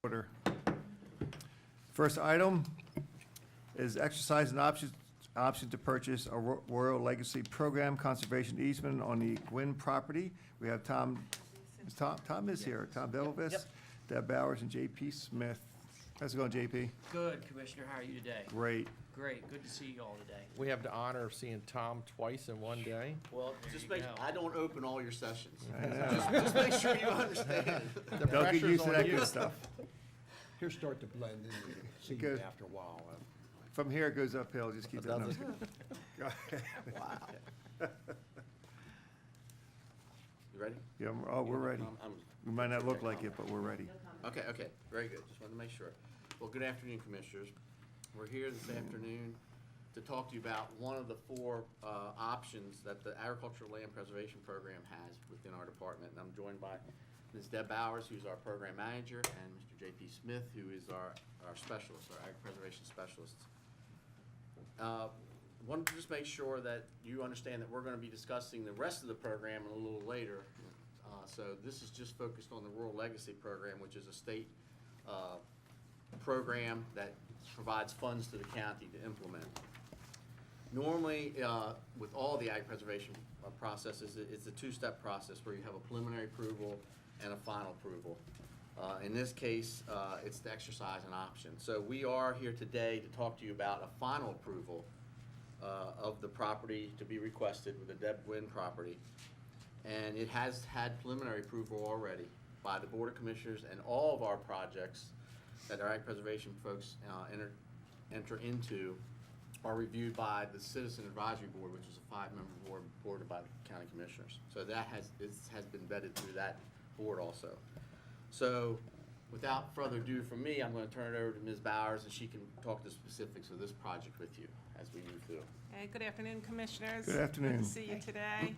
Order. First item is exercise an option to purchase a Royal Legacy Program conservation easement on the Gwynn property. We have Tom is here, Tom Belvis, Yep. Deb Bowers, and J.P. Smith. How's it going, J.P.? Good, Commissioner. How are you today? Great. Great. Good to see you all today. We have the honor of seeing Tom twice in one day. Well, Just you make, go. I don't open all your sessions. I know. Just make sure you understand. The Don't get pressure's used to on that you. good stuff. He'll start to blend in, you can see Good. after a while. From here it goes uphill, just keep that. Does Go ahead. Wow. You ready? Yeah, we're ready. I'm- We might not look like it, but we're ready. Okay, very good. Just wanted to make sure. Well, good afternoon, Commissioners. We're here this afternoon to talk to you about one of the four options that the Agricultural Land Preservation Program has within our department. And I'm joined by Ms. Deb Bowers, who's our program manager, and Mr. J.P. Smith, who is our specialist, our ag preservation specialist. Wanted to just make sure that you understand that we're going to be discussing the rest of the program a little later. So this is just focused on the Rural Legacy Program, which is a state program that provides funds to the county to implement. Normally, with all the ag preservation processes, it's a two-step process where you have a preliminary approval and a final approval. In this case, it's to exercise an option. So we are here today to talk to you about a final approval of the property to be requested with the Deb Gwynn property. And it has had preliminary approval already by the Board of Commissioners, and all of our projects that our ag preservation folks enter into are reviewed by the Citizen Advisory Board, which is a 5-member board boarded by the county commissioners. So that has been vetted through that board also. So without further ado from me, I'm going to turn it over to Ms. Bowers, and she can talk the specifics of this project with you as we move through. Hey, good afternoon, Commissioners. Good afternoon. Good to see you today.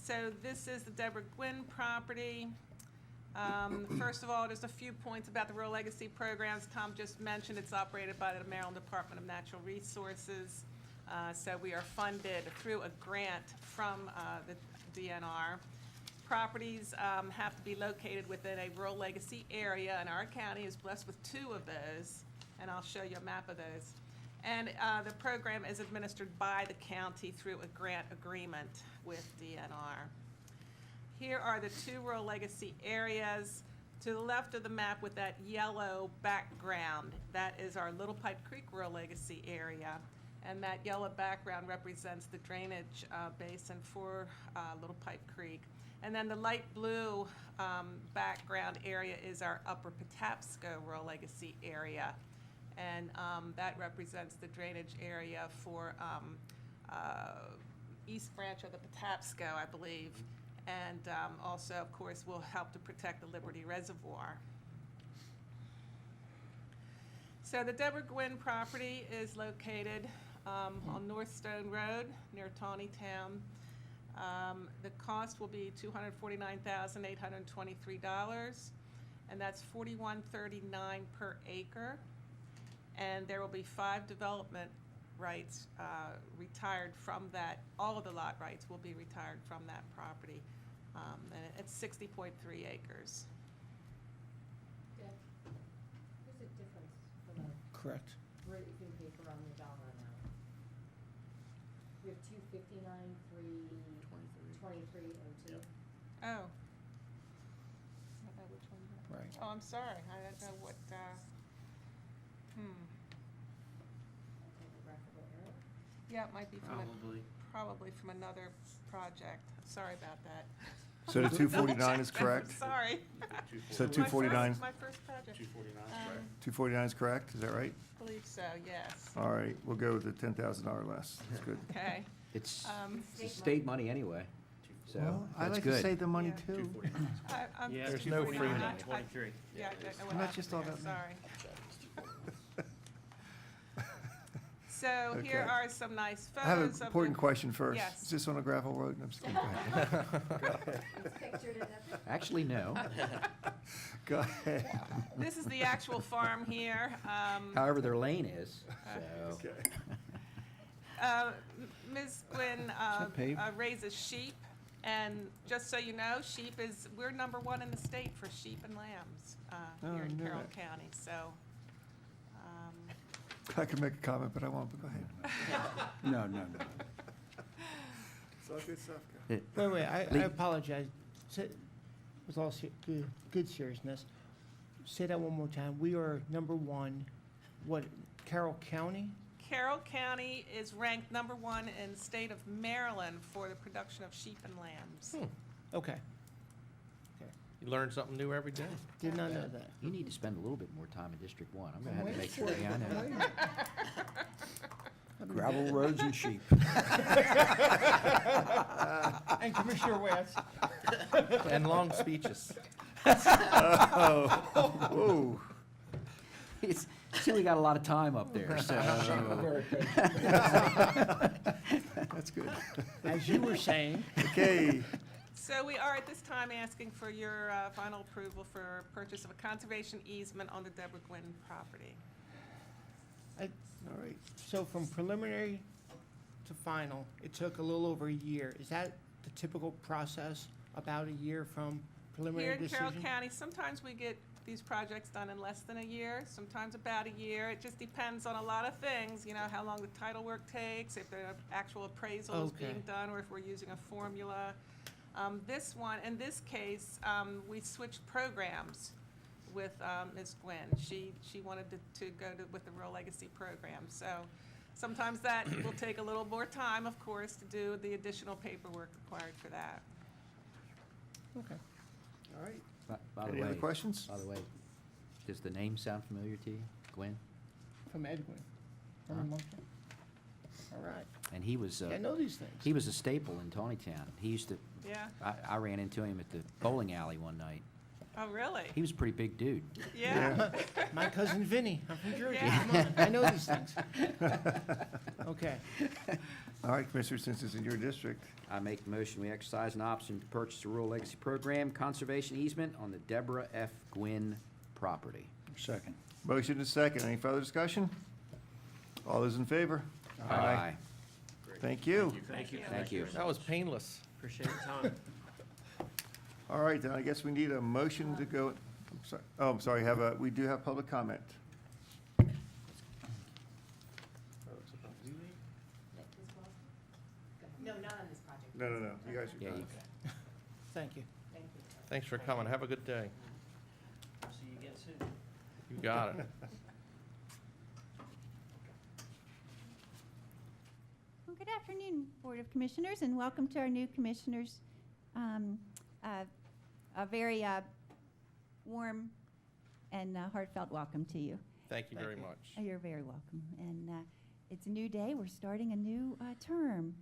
So this is the Deborah Gwynn property. First of all, just a few points about the Rural Legacy Programs. Tom just mentioned it's operated by the Maryland Department of Natural Resources. So we are funded through a grant from the DNR. Properties have to be located within a rural legacy area, and our county is blessed with 2 of those, and I'll show you a map of those. And the program is administered by the county through a grant agreement with DNR. Here are the 2 rural legacy areas. To the left of the map with that yellow background, that is our Little Pipe Creek Rural Legacy area. And that yellow background represents the drainage basin for Little Pipe Creek. And then the light blue background area is our Upper Patapsco Rural Legacy area. And that represents the drainage area for East Branch of the Patapsco, I believe. And also, of course, will help to protect the Liberty Reservoir. So the Deborah Gwynn property is located on North Stone Road near Tawnytown. The cost will be $249,823, and that's $41.39 per acre. And there will be 5 development rights retired from that. All of the lot rights will be retired from that property. And it's 60.3 acres. Deb, there's a difference from a Correct. briefing paper on the dollar amount. We have 259,323.02. Oh. I don't know which one. Right. Oh, I'm sorry. I don't know what, Graphical error. Yeah, it might be from, Probably. probably from another project. Sorry about that. So the 249 is correct? Sorry. So My 249, My first project. 249, Um, correct. 249 is correct, is that right? I believe so, yes. All right, we'll go with the $10,000 less, that's good. Okay. It's State state money anyway, so Well, I that's like to good. save the money Yeah. too. 249. Yeah, There's no free 249, money. 23. Yeah, I don't know what Not happened just all there, that money. sorry. So here Okay. are some nice I have photos an of important the- question first. Yes. Is this on a gravel road? I'm just kidding. Go ahead. It's pictured in the. Actually, no. Go ahead. This is the actual farm here. However, their lane is, so. Okay. Ms. Gwynn that paved? raises sheep And just so you know, we're number 1 in the state for sheep and lambs Oh, here in I knew Carroll that. County, so. I can make a comment, but I won't, but go ahead. No, no, no. It's all good stuff. Go. Wait, I Lee- apologize. With all good seriousness, say that one more time. We are number 1, what, Carroll County? Carroll County is ranked number 1 in the state of Maryland for the production of sheep and lambs. Okay, You learn something new every day. did not know that. You need to spend a little bit more time in District 1. I'm gonna have to make sure, yeah, I know. Gravel roads and sheep. And Commissioner West. And long speeches. Whoa. It's, see, we got a lot of time up there, so. That's good. As you were saying, Okay, So we are at this time asking for your final approval for purchase of a conservation easement on the Deborah Gwynn property. all right. so from preliminary to final, it took a little over a year. Is that the typical process, about a year from Here preliminary in Carroll decision? County, sometimes we get these projects done in less than a year, sometimes about a year. It just depends on a lot of things, you know, how long the title work takes, if the actual appraisal is Okay. being done, or if we're using a formula. This one, in this case, we switched programs with Ms. Gwynn. She wanted to go with the Rural Legacy program. So sometimes that will take a little more time, of course, to do the additional paperwork required for that. Okay. All right. By the Any other way, questions? by the way, does the name sound familiar to you, Gwen? From Edwin, from Huh? Motion. All right. And he was, I know these things. he was a staple in Tawnytown. He used to, Yeah? I ran into him at the bowling alley one night. Oh, really? He was a pretty big dude. Yeah. My cousin Vinny, I'm from Jersey. Yeah. Come on, I know these things. Okay. All right, Commissioner, since it's in your district, I make the motion, we exercise an option to purchase the Rural Legacy Program conservation easement on the Deborah F. Gwynn property. Second. motion is second. Any further discussion? All those in favor? Thank you. Thank you. Thank you. That was painless. Appreciate your time. All right, then I guess we need a motion to go, I'm sorry, we do have public comment. No, not on this project. No, you guys Yeah, are you- done. Thank you. Thank you. Thanks for coming. Have a good day. See you again soon. You got it. Well, good afternoon, Board of Commissioners, and welcome to our new commissioners. A very warm and heartfelt welcome to you. Thank you very much. You're very welcome. And it's a new day. We're starting a new term.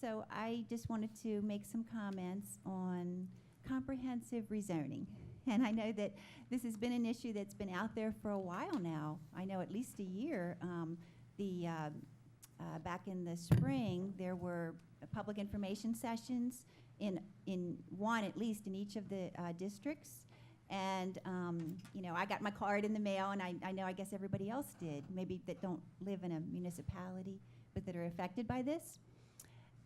So I just wanted to make some comments on comprehensive rezoning. And I know that this has been an issue that's been out there for a while now. I know at least a year. Back in the spring, there were public information sessions in one, at least, in each of the districts. And, I got my card in the mail, and I know, I guess everybody else did, maybe that don't live in a municipality, but that are affected by this.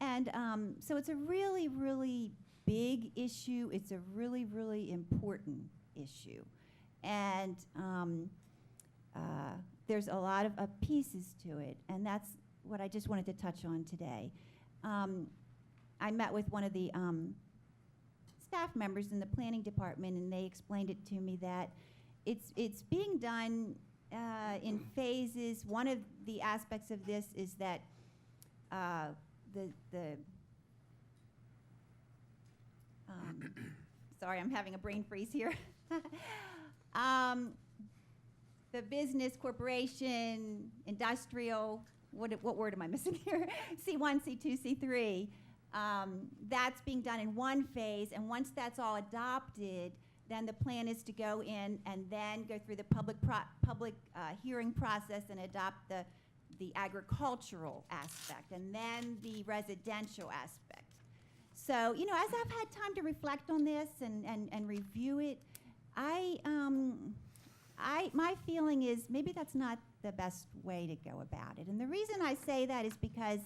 And so it's a really, really big issue. It's a really, really important issue. And there's a lot of pieces to it, and that's what I just wanted to touch on today. I met with one of the staff members in the planning department, and they explained it to me that it's being done in phases. One of the aspects of this is that sorry, I'm having a brain freeze here. The business, corporation, industrial, what word am I missing here? C1, C2, C3. That's being done in one phase, and once that's all adopted, then the plan is to go in and then go through the public hearing process and adopt the agricultural aspect, and then the residential aspect. So, as I've had time to reflect on this and review it, my feeling is maybe that's not the best way to go about it. And the reason I say that is because,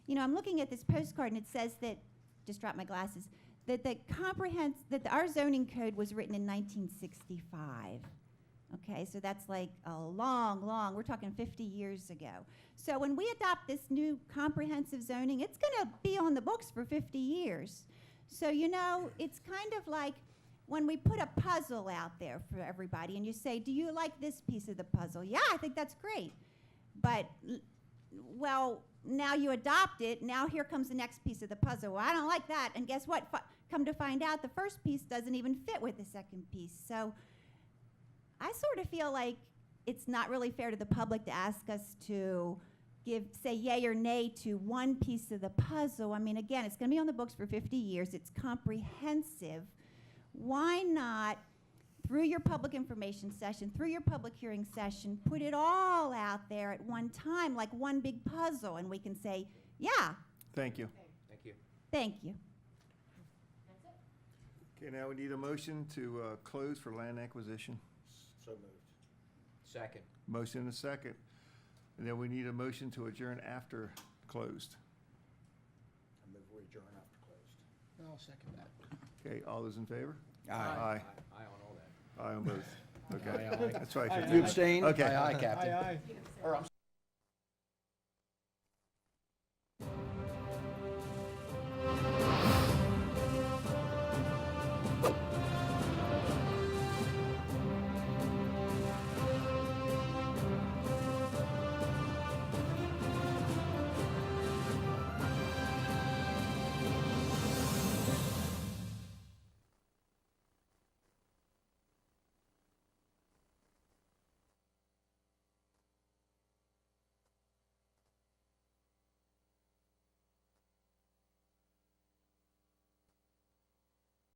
you know, I'm looking at this postcard and it says that, just dropped my glasses, that our zoning code was written in 1965. Okay, so that's like a long, we're talking 50 years ago. So when we adopt this new comprehensive zoning, it's gonna be on the books for 50 years. So, you know, it's kind of like when we put a puzzle out there for everybody and you say, do you like this piece of the puzzle? Yeah, I think that's great. But, well, now you adopt it, now here comes the next piece of the puzzle. Well, I don't like that. And guess what? Come to find out, the first piece doesn't even fit with the second piece. So I sort of feel like it's not really fair to the public to ask us to say yay or nay to one piece of the puzzle. I mean, again, it's going to be on the books for 50 years. It's comprehensive. Why not, through your public information session, through your public hearing session, put it all out there at one time, like one big puzzle, and we can say, yeah, Thank you. Thank you. thank you. Okay, now we need a motion to close for land acquisition. So moved. Second. Motion and a second. And then we need a motion to adjourn after closed. I move we adjourn after closed. I'll second that. Okay, all those in favor? Aye. Aye. Aye on all that. Aye on both. Okay, Aye, aye. that's right. You abstain? Okay. Aye, aye, Captain. Aye, aye. Or, I'm